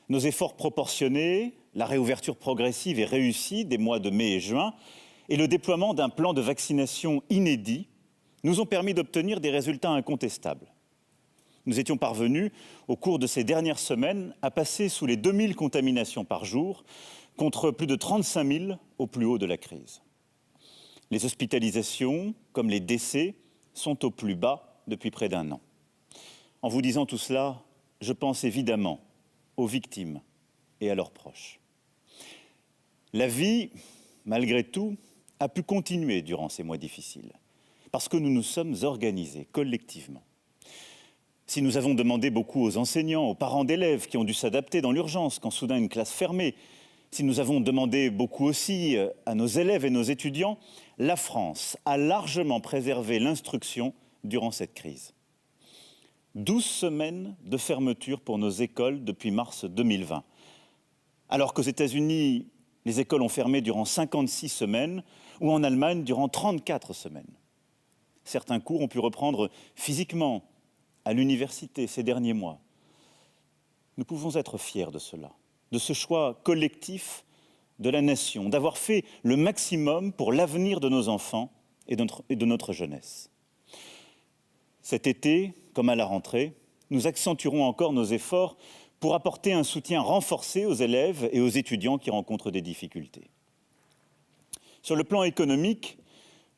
Nos efforts proportionnés, la réouverture progressive et réussie des mois de mai et juin et le déploiement d'un plan de vaccination inédit nous ont permis d'obtenir des résultats incontestables. Nous étions parvenus, au cours de ces dernières semaines, à passer sous les 2000 contaminations par jour, contre plus de 35 000 au plus haut de la crise. Les hospitalisations, comme les décès, sont au plus bas depuis près d'un an. En vous disant tout cela, je pense évidemment aux victimes et à leurs proches. La vie, malgré tout, a pu continuer durant ces mois difficiles, parce que nous nous sommes organisés collectivement. Si nous avons demandé beaucoup aux enseignants, aux parents d'élèves qui ont dû s'adapter dans l'urgence quand soudain une classe fermait, si nous avons demandé beaucoup aussi à nos élèves et nos étudiants, la France a largement préservé l'instruction durant cette crise. 12 semaines de fermeture pour nos écoles depuis mars 2020. Alors qu'aux États-Unis, les écoles ont fermé durant 56 semaines ou en Allemagne durant 34 semaines. Certains cours ont pu reprendre physiquement à l'université ces derniers mois. Nous pouvons être fiers de cela, de ce choix collectif de la nation, d'avoir fait le maximum pour l'avenir de nos enfants et de notre jeunesse. Cet été, comme à la rentrée, nous accentuerons encore nos efforts pour apporter un soutien renforcé aux élèves et aux étudiants qui rencontrent des difficultés. Sur le plan économique,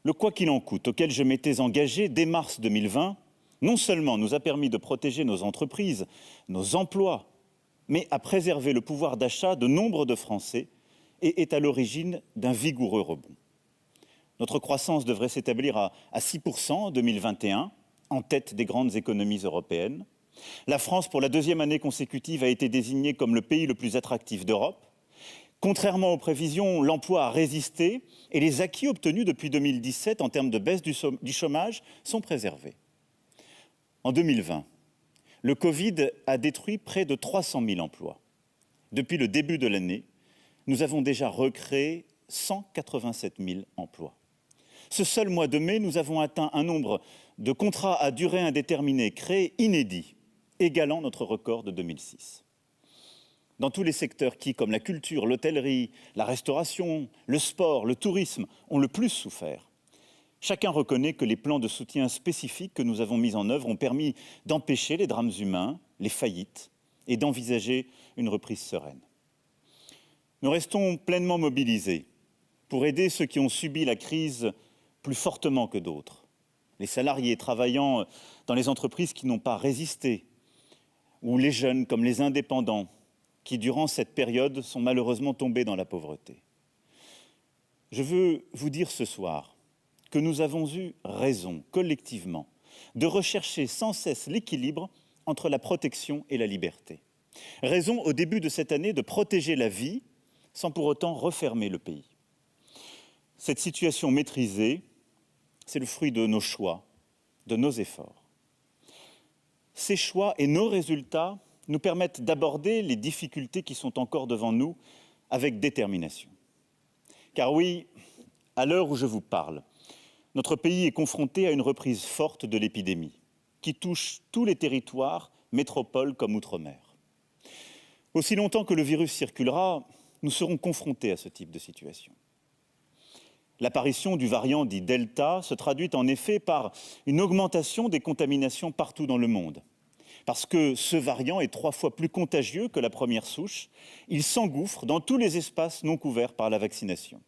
le quoi qu'il en coûte, auquel je m'étais engagé dès mars 2020, non seulement nous a permis de protéger nos entreprises, nos emplois, mais a préservé le pouvoir d'achat de nombre de Français et est à l'origine d'un vigoureux rebond. Notre croissance devrait s'établir à 6% en 2021, en tête des grandes économies européennes. La France, pour la deuxième année consécutive, a été désignée comme le pays le plus attractif d'Europe. Contrairement aux prévisions, l'emploi a résisté et les acquis obtenus depuis 2017 en termes de baisse du chômage sont préservés. En 2020, le Covid a détruit près de 300 000 emplois. Depuis le début de l'année, nous avons déjà recréé 187 000 emplois. Ce seul mois de mai, nous avons atteint un nombre de contrats à durée indéterminée créés inédit, égalant notre record de 2006. Dans tous les secteurs qui, comme la culture, l'hôtellerie, la restauration, le sport, le tourisme, ont le plus souffert, chacun reconnaît que les plans de soutien spécifiques que nous avons mis en œuvre ont permis d'empêcher les drames humains, les faillites et d'envisager une reprise sereine. Nous restons pleinement mobilisés pour aider ceux qui ont subi la crise plus fortement que d'autres. Les salariés travaillant dans les entreprises qui n'ont pas résisté, ou les jeunes comme les indépendants qui, durant cette période, sont malheureusement tombés dans la pauvreté. Je veux vous dire ce soir que nous avons eu raison, collectivement, de rechercher sans cesse l'équilibre entre la protection et la liberté. Raison, au début de cette année, de protéger la vie sans pour autant refermer le pays. Cette situation maîtrisée, c'est le fruit de nos choix, de nos efforts. Ces choix et nos résultats nous permettent d'aborder les difficultés qui sont encore devant nous avec détermination. Car oui, à l'heure où je vous parle, notre pays est confronté à une reprise forte de l'épidémie qui touche tous les territoires, métropoles comme outre-mer. Aussi longtemps que le virus circulera, nous serons confrontés à ce type de situation. L'apparition du variant dit Delta se traduit en effet par une augmentation des contaminations partout dans le monde. Parce que ce variant est 3 fois plus contagieux que la première souche, il s'engouffre dans tous les espaces non couverts par la vaccination.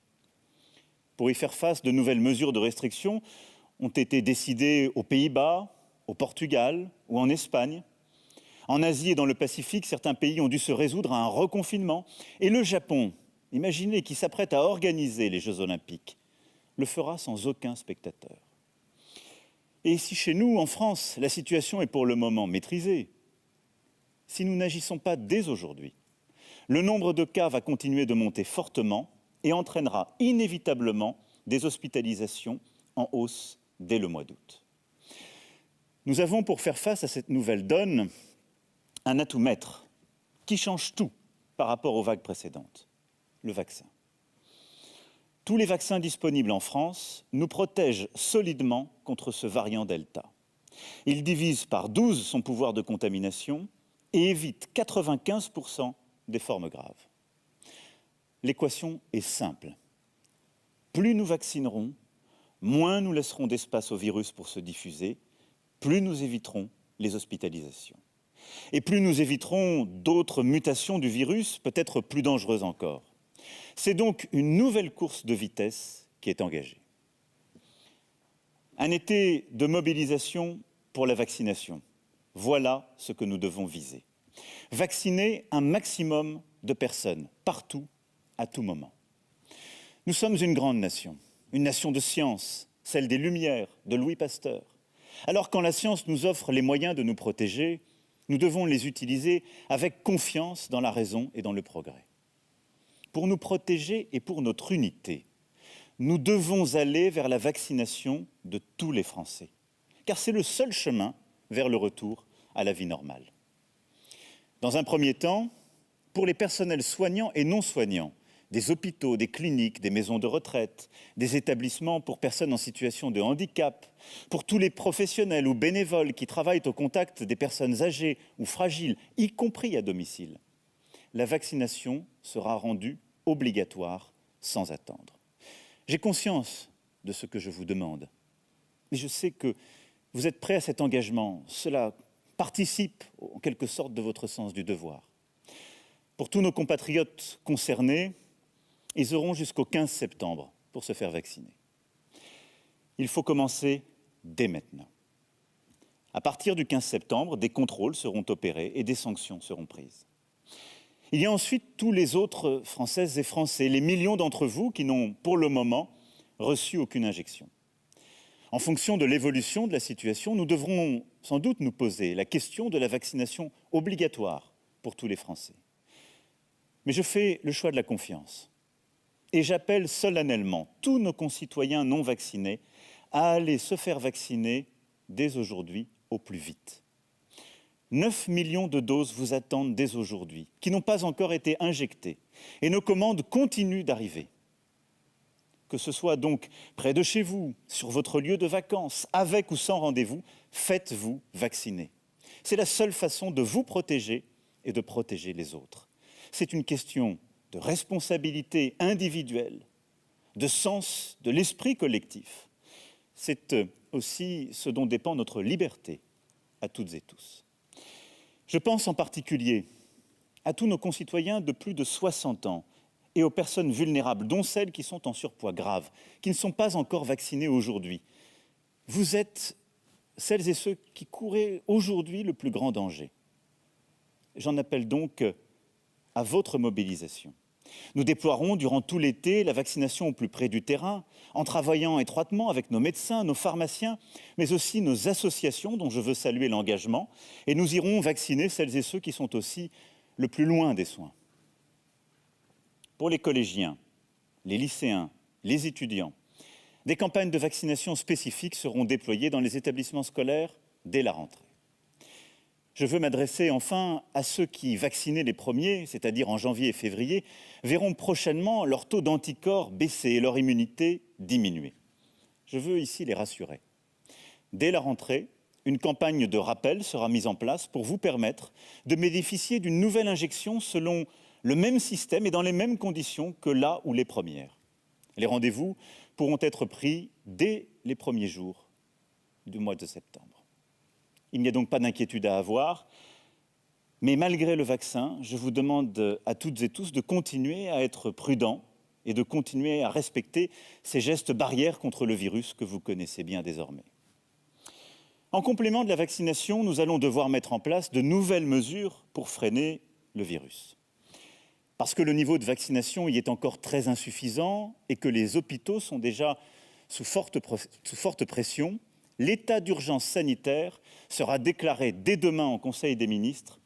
Pour y faire face, de nouvelles mesures de restriction ont été décidées aux Pays-Bas, au Portugal ou en Espagne. En Asie et dans le Pacifique, certains pays ont dû se résoudre à un reconfinement. Et le Japon, imaginez, qui s'apprête à organiser les Jeux Olympiques, le fera sans aucun spectateur. Et ici, chez nous, en France, la situation est pour le moment maîtrisée. Si nous n'agissons pas dès aujourd'hui, le nombre de cas va continuer de monter fortement et entraînera inévitablement des hospitalisations en hausse dès le mois d'août. Nous avons, pour faire face à cette nouvelle donne, un atout maître qui change tout par rapport aux vagues précédentes, le vaccin. Tous les vaccins disponibles en France nous protègent solidement contre ce variant Delta. Ils divisent par 12 son pouvoir de contamination et évitent 95% des formes graves. L'équation est simple. Plus nous vaccinerons, moins nous laisserons d'espace au virus pour se diffuser, plus nous éviterons les hospitalisations. Et plus nous éviterons d'autres mutations du virus, peut-être plus dangereuses encore. C'est donc une nouvelle course de vitesse qui est engagée. Un été de mobilisation pour la vaccination. Voilà ce que nous devons viser. Vacciner un maximum de personnes, partout, à tout moment. Nous sommes une grande nation, une nation de science, celle des Lumières, de Louis Pasteur. Alors quand la science nous offre les moyens de nous protéger, nous devons les utiliser avec confiance dans la raison et dans le progrès. Pour nous protéger et pour notre unité, nous devons aller vers la vaccination de tous les Français, car c'est le seul chemin vers le retour à la vie normale. Dans un premier temps, pour les personnels soignants et non soignants, des hôpitaux, des cliniques, des maisons de retraite, des établissements pour personnes en situation de handicap, pour tous les professionnels ou bénévoles qui travaillent au contact des personnes âgées ou fragiles, y compris à domicile, la vaccination sera rendue obligatoire sans attendre. J'ai conscience de ce que je vous demande, mais je sais que vous êtes prêts à cet engagement. Cela participe en quelque sorte de votre sens du devoir. Pour tous nos compatriotes concernés, ils auront jusqu'au 15 septembre pour se faire vacciner. Il faut commencer dès maintenant. À partir du 15 septembre, des contrôles seront opérés et des sanctions seront prises. Il y a ensuite tous les autres Françaises et Français, les millions d'entre vous qui n'ont pour le moment reçu aucune injection. En fonction de l'évolution de la situation, nous devrons sans doute nous poser la question de la vaccination obligatoire pour tous les Français. Mais je fais le choix de la confiance. Et j'appelle solennellement tous nos concitoyens non vaccinés à aller se faire vacciner dès aujourd'hui au plus vite. 9 millions de doses vous attendent dès aujourd'hui, qui n'ont pas encore été injectées. Et nos commandes continuent d'arriver. Que ce soit donc près de chez vous, sur votre lieu de vacances, avec ou sans rendez-vous, faites-vous vacciner. C'est la seule façon de vous protéger et de protéger les autres. C'est une question de responsabilité individuelle, de sens de l'esprit collectif. C'est aussi ce dont dépend notre liberté à toutes et tous. Je pense en particulier à tous nos concitoyens de plus de 60 ans et aux personnes vulnérables, dont celles qui sont en surpoids grave, qui ne sont pas encore vaccinées aujourd'hui. Vous êtes celles et ceux qui couraient aujourd'hui le plus grand danger. J'en appelle donc à votre mobilisation. Nous déploierons durant tout l'été la vaccination au plus près du terrain, en travaillant étroitement avec nos médecins, nos pharmaciens, mais aussi nos associations dont je veux saluer l'engagement, et nous irons vacciner celles et ceux qui sont aussi le plus loin des soins. Pour les collégiens, les lycéens, les étudiants, des campagnes de vaccination spécifiques seront déployées dans les établissements scolaires dès la rentrée. Je veux m'adresser enfin à ceux qui, vaccinés les premiers, c'est-à-dire en janvier et février, verront prochainement leur taux d'anticorps baisser et leur immunité diminuer. Je veux ici les rassurer. Dès la rentrée, une campagne de rappel sera mise en place pour vous permettre de bénéficier d'une nouvelle injection selon le même système et dans les mêmes conditions que là où les premières. Les rendez-vous pourront être pris dès les premiers jours du mois de septembre. Il n'y a donc pas d'inquiétude à avoir, mais malgré le vaccin, je vous demande à toutes et tous de continuer à être prudents et de continuer à respecter ces gestes barrières contre le virus que vous connaissez bien désormais. En complément de la vaccination, nous allons devoir mettre en place de nouvelles mesures pour freiner le virus. Parce que le niveau de vaccination y est encore très insuffisant et que les hôpitaux sont déjà sous forte pression, l'état d'urgence sanitaire sera déclaré dès demain en Conseil des ministres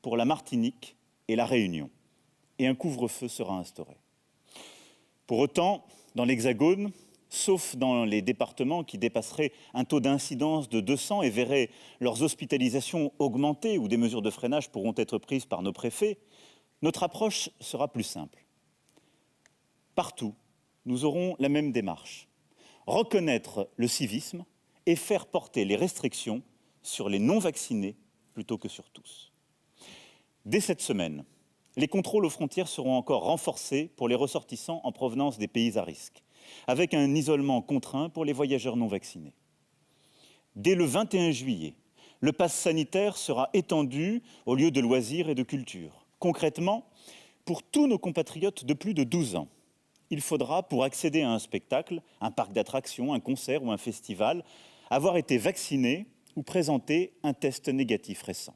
pour la Martinique et la Réunion. Et un couvre-feu sera instauré. Pour autant, dans l'Hexagone, sauf dans les départements qui dépasseraient un taux d'incidence de 200 et verraient leurs hospitalisations augmenter ou des mesures de freinage pourront être prises par nos préfets, notre approche sera plus simple. Partout, nous aurons la même démarche. Reconnaître le civisme et faire porter les restrictions sur les non-vaccinés plutôt que sur tous. Dès cette semaine, les contrôles aux frontières seront encore renforcés pour les ressortissants en provenance des pays à risque, avec un isolement contraint pour les voyageurs non vaccinés. Dès le 21 juillet, le pass sanitaire sera étendu aux lieux de loisirs et de culture. Concrètement, pour tous nos compatriotes de plus de 12 ans, il faudra, pour accéder à un spectacle, un parc d'attractions, un concert ou un festival, avoir été vacciné ou présenter un test négatif récent.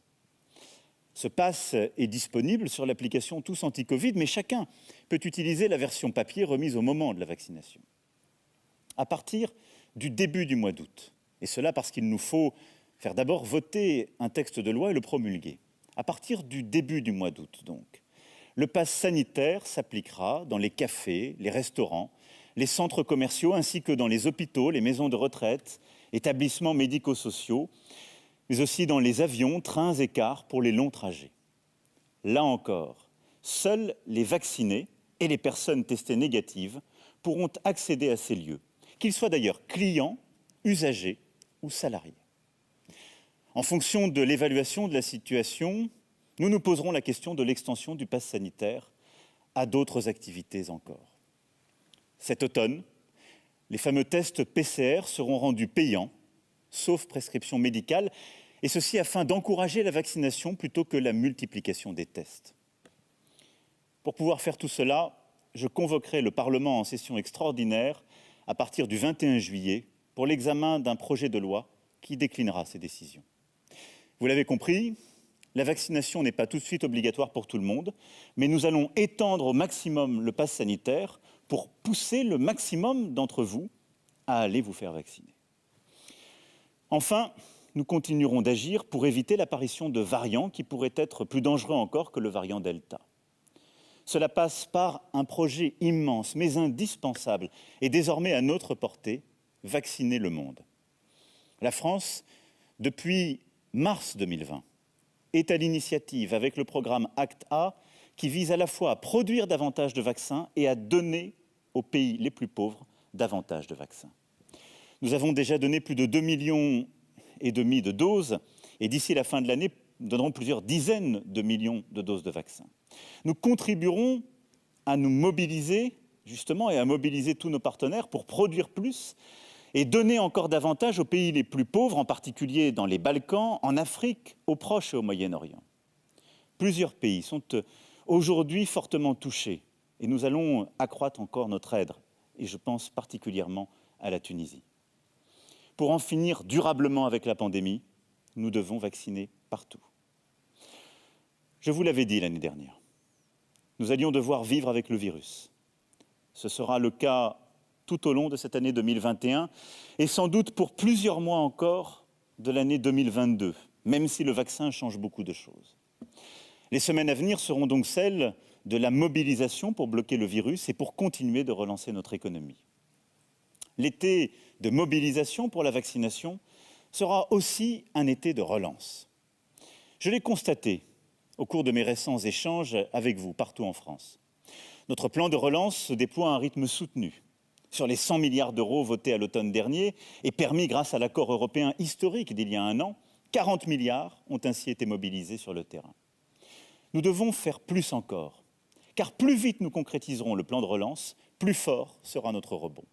Ce pass est disponible sur l'application Tous Anti-Covid, mais chacun peut utiliser la version papier remise au moment de la vaccination. À partir du début du mois d'août, et cela parce qu'il nous faut faire d'abord voter un texte de loi et le promulguer. À partir du début du mois d'août, donc, le pass sanitaire s'appliquera dans les cafés, les restaurants, les centres commerciaux, ainsi que dans les hôpitaux, les maisons de retraite, établissements médico-sociaux, mais aussi dans les avions, trains et cars pour les longs trajets. Là encore, seuls les vaccinés et les personnes testées négatives pourront accéder à ces lieux, qu'ils soient d'ailleurs clients, usagers ou salariés. En fonction de l'évaluation de la situation, nous nous poserons la question de l'extension du pass sanitaire à d'autres activités encore. Cet automne, les fameux tests PCR seront rendus payants, sauf prescription médicale, et ceci afin d'encourager la vaccination plutôt que la multiplication des tests. Pour pouvoir faire tout cela, je convoquerai le Parlement en session extraordinaire à partir du 21 juillet pour l'examen d'un projet de loi qui déclinera ces décisions. Vous l'avez compris, la vaccination n'est pas tout de suite obligatoire pour tout le monde, mais nous allons étendre au maximum le pass sanitaire pour pousser le maximum d'entre vous à aller vous faire vacciner. Enfin, nous continuerons d'agir pour éviter l'apparition de variants qui pourraient être plus dangereux encore que le variant Delta. Cela passe par un projet immense, mais indispensable, et désormais à notre portée, vacciner le monde. La France, depuis mars 2020, est à l'initiative avec le programme ACT-A qui vise à la fois à produire davantage de vaccins et à donner aux pays les plus pauvres davantage de vaccins. Nous avons déjà donné plus de 2,5 millions de doses et d'ici la fin de l'année, nous donnerons plusieurs dizaines de millions de doses de vaccins. Nous contribuerons à nous mobiliser justement et à mobiliser tous nos partenaires pour produire plus et donner encore davantage aux pays les plus pauvres, en particulier dans les Balkans, en Afrique, au Proche et au Moyen-Orient. Plusieurs pays sont aujourd'hui fortement touchés et nous allons accroître encore notre aide, et je pense particulièrement à la Tunisie. Pour en finir durablement avec la pandémie, nous devons vacciner partout. Je vous l'avais dit l'année dernière, nous allions devoir vivre avec le virus. Ce sera le cas tout au long de cette année 2021 et sans doute pour plusieurs mois encore de l'année 2022, même si le vaccin change beaucoup de choses. Les semaines à venir seront donc celles de la mobilisation pour bloquer le virus et pour continuer de relancer notre économie. L'été de mobilisation pour la vaccination sera aussi un été de relance. Je l'ai constaté au cours de mes récents échanges avec vous partout en France. Notre plan de relance se déploie à un rythme soutenu. Sur les 100 milliards d'euros votés à l'automne dernier et permis grâce à l'accord européen historique d'il y a un an, 40 milliards ont ainsi été mobilisés sur le terrain. Nous devons faire plus encore, car plus vite nous concrétiserons le plan de relance, plus fort sera notre rebond.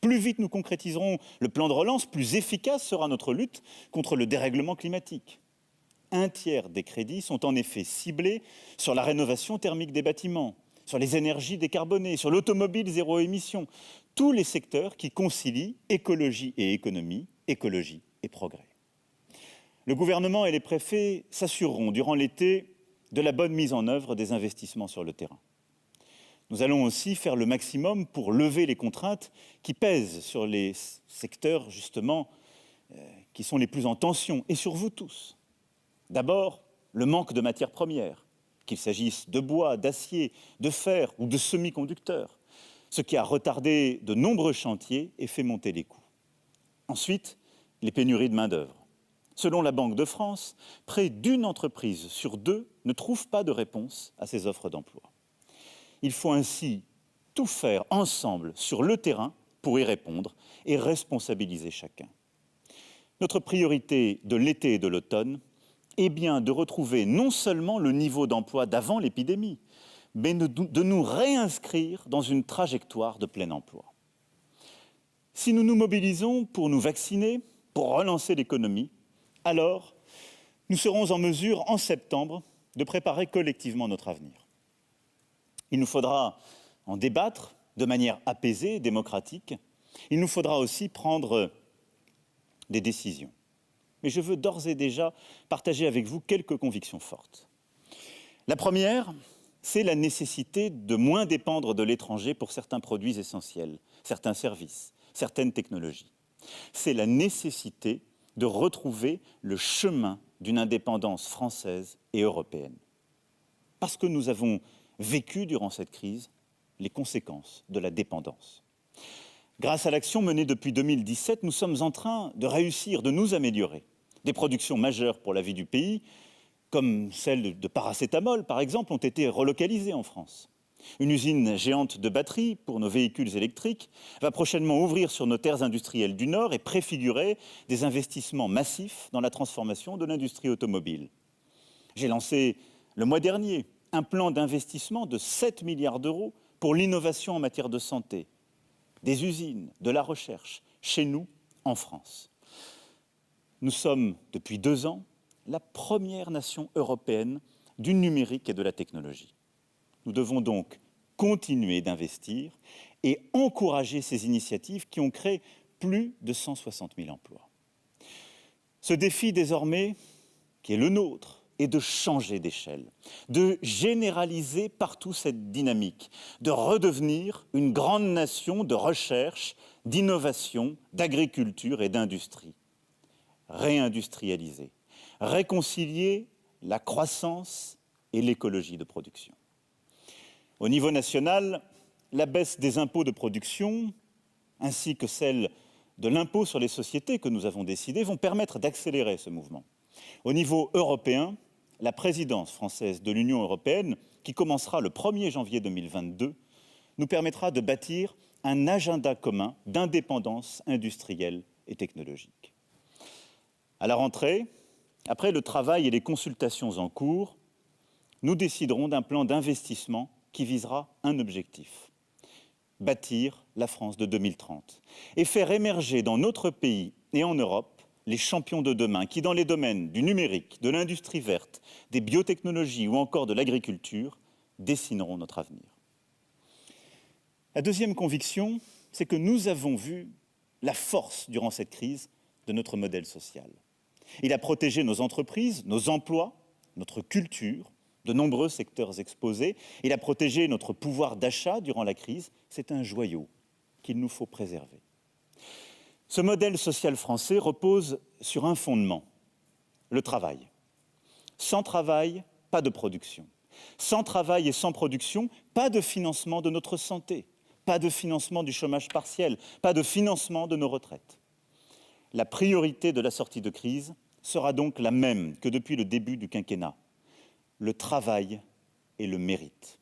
Plus vite nous concrétiserons le plan de relance, plus efficace sera notre lutte contre le dérèglement climatique. Un tiers des crédits sont en effet ciblés sur la rénovation thermique des bâtiments, sur les énergies décarbonées, sur l'automobile zéro émission, tous les secteurs qui concilient écologie et économie, écologie et progrès. Le gouvernement et les préfets s'assureront durant l'été de la bonne mise en œuvre des investissements sur le terrain. Nous allons aussi faire le maximum pour lever les contraintes qui pèsent sur les secteurs, justement, qui sont les plus en tension, et sur vous tous. D'abord, le manque de matières premières, qu'il s'agisse de bois, d'acier, de fer ou de semi-conducteurs, ce qui a retardé de nombreux chantiers et fait monter les coûts. Ensuite, les pénuries de main-d'œuvre. Selon la Banque de France, près d'une entreprise sur deux ne trouve pas de réponse à ces offres d'emploi. Il faut ainsi tout faire ensemble sur le terrain pour y répondre et responsabiliser chacun. Notre priorité de l'été et de l'automne est bien de retrouver non seulement le niveau d'emploi d'avant l'épidémie, mais de nous réinscrire dans une trajectoire de plein emploi. Si nous nous mobilisons pour nous vacciner, pour relancer l'économie, alors nous serons en mesure, en septembre, de préparer collectivement notre avenir. Il nous faudra en débattre de manière apaisée et démocratique. Il nous faudra aussi prendre des décisions. Mais je veux d'ores et déjà partager avec vous quelques convictions fortes. La première, c'est la nécessité de moins dépendre de l'étranger pour certains produits essentiels, certains services, certaines technologies. C'est la nécessité de retrouver le chemin d'une indépendance française et européenne. Parce que nous avons vécu durant cette crise les conséquences de la dépendance. Grâce à l'action menée depuis 2017, nous sommes en train de réussir, de nous améliorer. Des productions majeures pour la vie du pays, comme celle de paracétamol, par exemple, ont été relocalisées en France. Une usine géante de batteries pour nos véhicules électriques va prochainement ouvrir sur nos terres industrielles du Nord et préfigurer des investissements massifs dans la transformation de l'industrie automobile. J'ai lancé le mois dernier un plan d'investissement de 7 milliards d'euros pour l'innovation en matière de santé, des usines, de la recherche, chez nous, en France. Nous sommes, depuis 2 ans, la première nation européenne du numérique et de la technologie. Nous devons donc continuer d'investir et encourager ces initiatives qui ont créé plus de 160 000 emplois. Ce défi désormais, qui est le nôtre, est de changer d'échelle, de généraliser partout cette dynamique, de redevenir une grande nation de recherche, d'innovation, d'agriculture et d'industrie. Réindustrialiser, réconcilier la croissance et l'écologie de production. Au niveau national, la baisse des impôts de production, ainsi que celle de l'impôt sur les sociétés que nous avons décidé, vont permettre d'accélérer ce mouvement. Au niveau européen, la présidence française de l'Union européenne, qui commencera le 1er janvier 2022, nous permettra de bâtir un agenda commun d'indépendance industrielle et technologique. À la rentrée, après le travail et les consultations en cours, nous déciderons d'un plan d'investissement qui visera un objectif: bâtir la France de 2030 et faire émerger dans notre pays et en Europe les champions de demain qui, dans les domaines du numérique, de l'industrie verte, des biotechnologies ou encore de l'agriculture, dessineront notre avenir. La deuxième conviction, c'est que nous avons vu la force, durant cette crise, de notre modèle social. Il a protégé nos entreprises, nos emplois, notre culture, de nombreux secteurs exposés. Il a protégé notre pouvoir d'achat durant la crise. C'est un joyau qu'il nous faut préserver. Ce modèle social français repose sur un fondement, le travail. Sans travail, pas de production. Sans travail et sans production, pas de financement de notre santé, pas de financement du chômage partiel, pas de financement de nos retraites. La priorité de la sortie de crise sera donc la même que depuis le début du quinquennat: le travail et le mérite.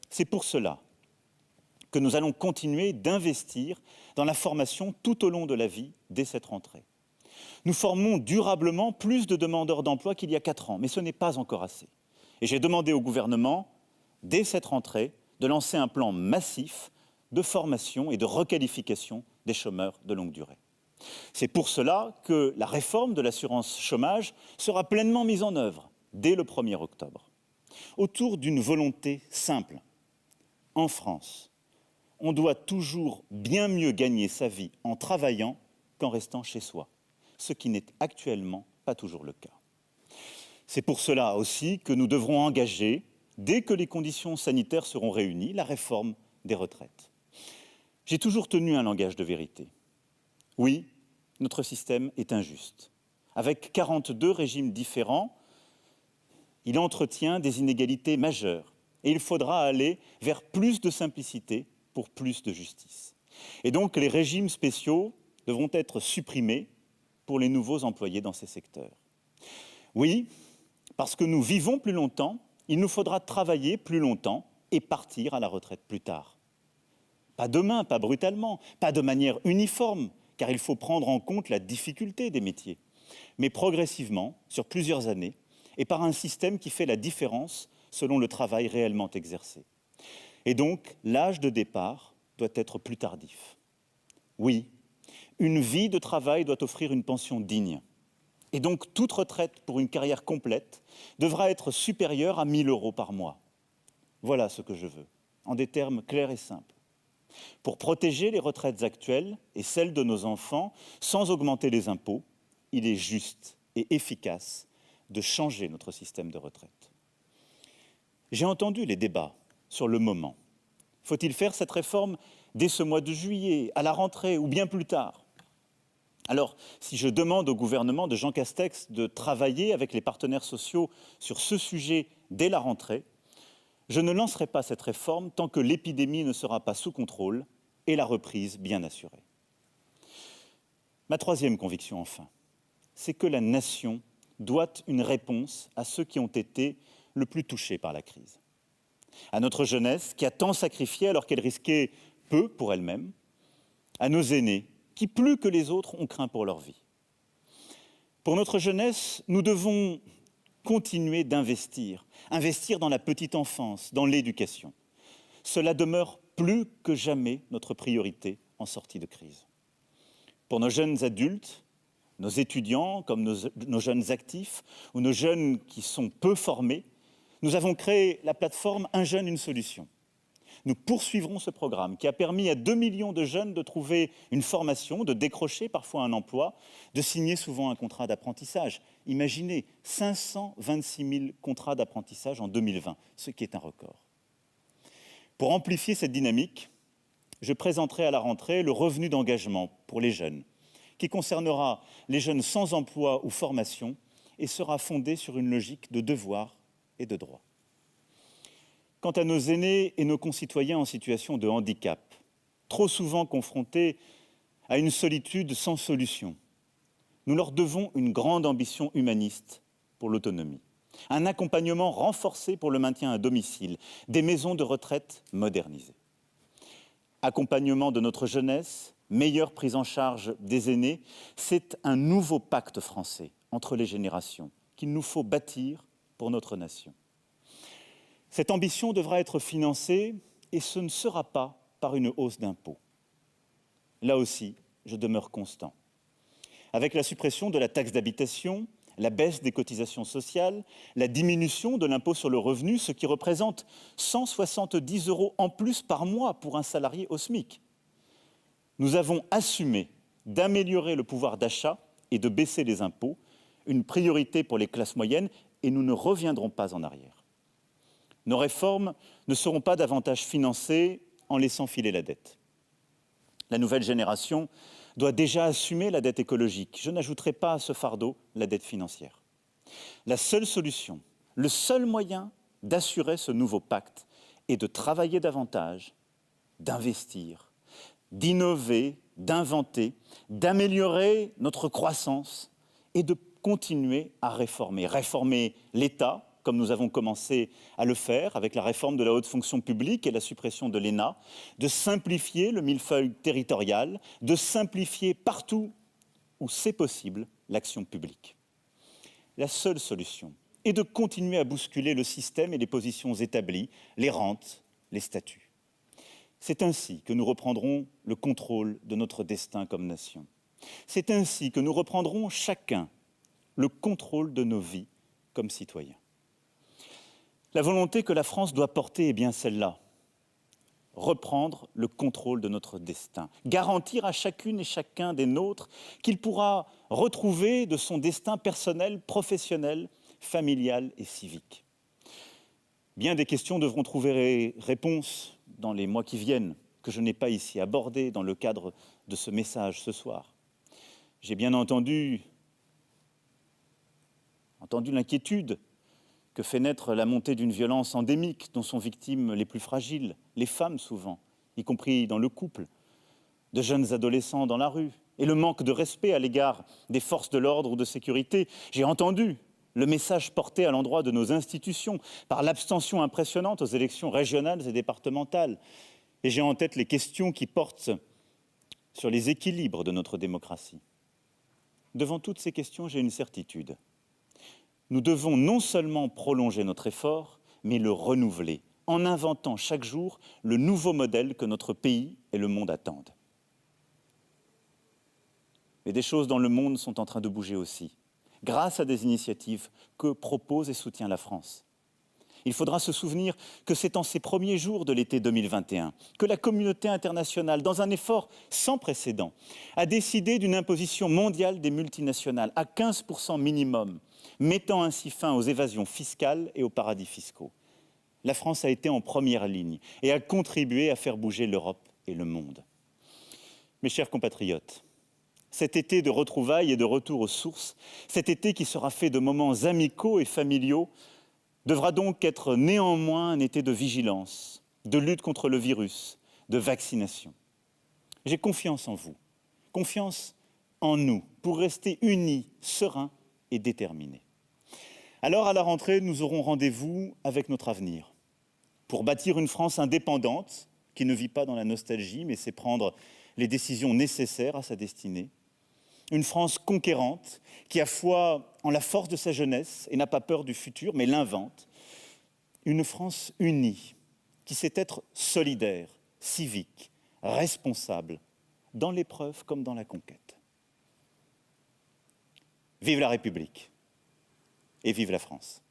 C'est pour cela que nous allons continuer d'investir dans la formation tout au long de la vie dès cette rentrée. Nous formons durablement plus de demandeurs d'emploi qu'il y a 4 ans, mais ce n'est pas encore assez. Et j'ai demandé au gouvernement, dès cette rentrée, de lancer un plan massif de formation et de requalification des chômeurs de longue durée. C'est pour cela que la réforme de l'assurance chômage sera pleinement mise en œuvre dès le 1er octobre, autour d'une volonté simple. En France, on doit toujours bien mieux gagner sa vie en travaillant qu'en restant chez soi, ce qui n'est actuellement pas toujours le cas. C'est pour cela aussi que nous devrons engager, dès que les conditions sanitaires seront réunies, la réforme des retraites. J'ai toujours tenu un langage de vérité. Oui, notre système est injuste. Avec 42 régimes différents, il entretient des inégalités majeures et il faudra aller vers plus de simplicité pour plus de justice. Et donc, les régimes spéciaux devront être supprimés pour les nouveaux employés dans ces secteurs. Oui, parce que nous vivons plus longtemps, il nous faudra travailler plus longtemps et partir à la retraite plus tard. Pas demain, pas brutalement, pas de manière uniforme, car il faut prendre en compte la difficulté des métiers. mais progressivement, sur plusieurs années, et par un système qui fait la différence selon le travail réellement exercé. Et donc, l'âge de départ doit être plus tardif. Oui, une vie de travail doit offrir une pension digne. Et donc, toute retraite pour une carrière complète devra être supérieure à 1 000 € par mois. Voilà ce que je veux, en des termes clairs et simples. Pour protéger les retraites actuelles et celles de nos enfants, sans augmenter les impôts, il est juste et efficace de changer notre système de retraite. J'ai entendu les débats sur le moment. Faut-il faire cette réforme dès ce mois de juillet, à la rentrée ou bien plus tard? Alors, si je demande au gouvernement de Jean Castex de travailler avec les partenaires sociaux sur ce sujet dès la rentrée, je ne lancerai pas cette réforme tant que l'épidémie ne sera pas sous contrôle et la reprise bien assurée. Ma troisième conviction, enfin, c'est que la nation doit une réponse à ceux qui ont été le plus touchés par la crise. À notre jeunesse, qui a tant sacrifié alors qu'elle risquait peu pour elle-même, à nos aînés, qui plus que les autres ont craint pour leur vie. Pour notre jeunesse, nous devons continuer d'investir, investir dans la petite enfance, dans l'éducation. Cela demeure plus que jamais notre priorité en sortie de crise. Pour nos jeunes adultes, nos étudiants, comme nos jeunes actifs, ou nos jeunes qui sont peu formés, nous avons créé la plateforme Un jeune, une solution. Nous poursuivrons ce programme qui a permis à 2 millions de jeunes de trouver une formation, de décrocher parfois un emploi, de signer souvent un contrat d'apprentissage. Imaginez, 526 000 contrats d'apprentissage en 2020, ce qui est un record. Pour amplifier cette dynamique, je présenterai à la rentrée le revenu d'engagement pour les jeunes, qui concernera les jeunes sans emploi ou formation et sera fondé sur une logique de devoir et de droit. Quant à nos aînés et nos concitoyens en situation de handicap, trop souvent confrontés à une solitude sans solution, nous leur devons une grande ambition humaniste pour l'autonomie, un accompagnement renforcé pour le maintien à domicile, des maisons de retraite modernisées. Accompagnement de notre jeunesse, meilleure prise en charge des aînés, c'est un nouveau pacte français entre les générations qu'il nous faut bâtir pour notre nation. Cette ambition devra être financée et ce ne sera pas par une hausse d'impôts. Là aussi, je demeure constant. Avec la suppression de la taxe d'habitation, la baisse des cotisations sociales, la diminution de l'impôt sur le revenu, ce qui représente 170 € en plus par mois pour un salarié au SMIC. Nous avons assumé d'améliorer le pouvoir d'achat et de baisser les impôts, une priorité pour les classes moyennes, et nous ne reviendrons pas en arrière. Nos réformes ne seront pas davantage financées en laissant filer la dette. La nouvelle génération doit déjà assumer la dette écologique. Je n'ajouterai pas à ce fardeau la dette financière. La seule solution, le seul moyen d'assurer ce nouveau pacte est de travailler davantage, d'investir, d'innover, d'inventer, d'améliorer notre croissance et de continuer à réformer. Réformer l'État, comme nous avons commencé à le faire avec la réforme de la haute fonction publique et la suppression de l'ENA, de simplifier le millefeuille territorial, de simplifier partout où c'est possible l'action publique. La seule solution est de continuer à bousculer le système et les positions établies, les rentes, les statuts. C'est ainsi que nous reprendrons le contrôle de notre destin comme nation. C'est ainsi que nous reprendrons chacun le contrôle de nos vies comme citoyens. La volonté que la France doit porter est bien celle-là. Reprendre le contrôle de notre destin. Garantir à chacune et chacun des nôtres qu'il pourra retrouver de son destin personnel, professionnel, familial et civique. Bien des questions devront trouver réponse dans les mois qui viennent, que je n'ai pas ici abordées dans le cadre de ce message ce soir. J'ai bien entendu l'inquiétude que fait naître la montée d'une violence endémique dont sont victimes les plus fragiles, les femmes souvent, y compris dans le couple, de jeunes adolescents dans la rue, et le manque de respect à l'égard des forces de l'ordre ou de sécurité. J'ai entendu le message porté à l'endroit de nos institutions par l'abstention impressionnante aux élections régionales et départementales. Et j'ai en tête les questions qui portent sur les équilibres de notre démocratie. Devant toutes ces questions, j'ai une certitude. Nous devons non seulement prolonger notre effort, mais le renouveler, en inventant chaque jour le nouveau modèle que notre pays et le monde attendent. Mais des choses dans le monde sont en train de bouger aussi, grâce à des initiatives que propose et soutient la France. Il faudra se souvenir que c'est en ces premiers jours de l'été 2021 que la communauté internationale, dans un effort sans précédent, a décidé d'une imposition mondiale des multinationales à 15% minimum, mettant ainsi fin aux évasions fiscales et aux paradis fiscaux. La France a été en première ligne et a contribué à faire bouger l'Europe et le monde. Mes chers compatriotes, cet été de retrouvailles et de retour aux sources, cet été qui sera fait de moments amicaux et familiaux, devra donc être néanmoins un été de vigilance, de lutte contre le virus, de vaccination. J'ai confiance en vous, confiance en nous, pour rester unis, sereins et déterminés. Alors, à la rentrée, nous aurons rendez-vous avec notre avenir, pour bâtir une France indépendante, qui ne vit pas dans la nostalgie, mais sait prendre les décisions nécessaires à sa destinée. Une France conquérante, qui a foi en la force de sa jeunesse et n'a pas peur du futur, mais l'invente. Une France unie, qui sait être solidaire, civique, responsable, dans l'épreuve comme dans la conquête. Vive la République et vive la France.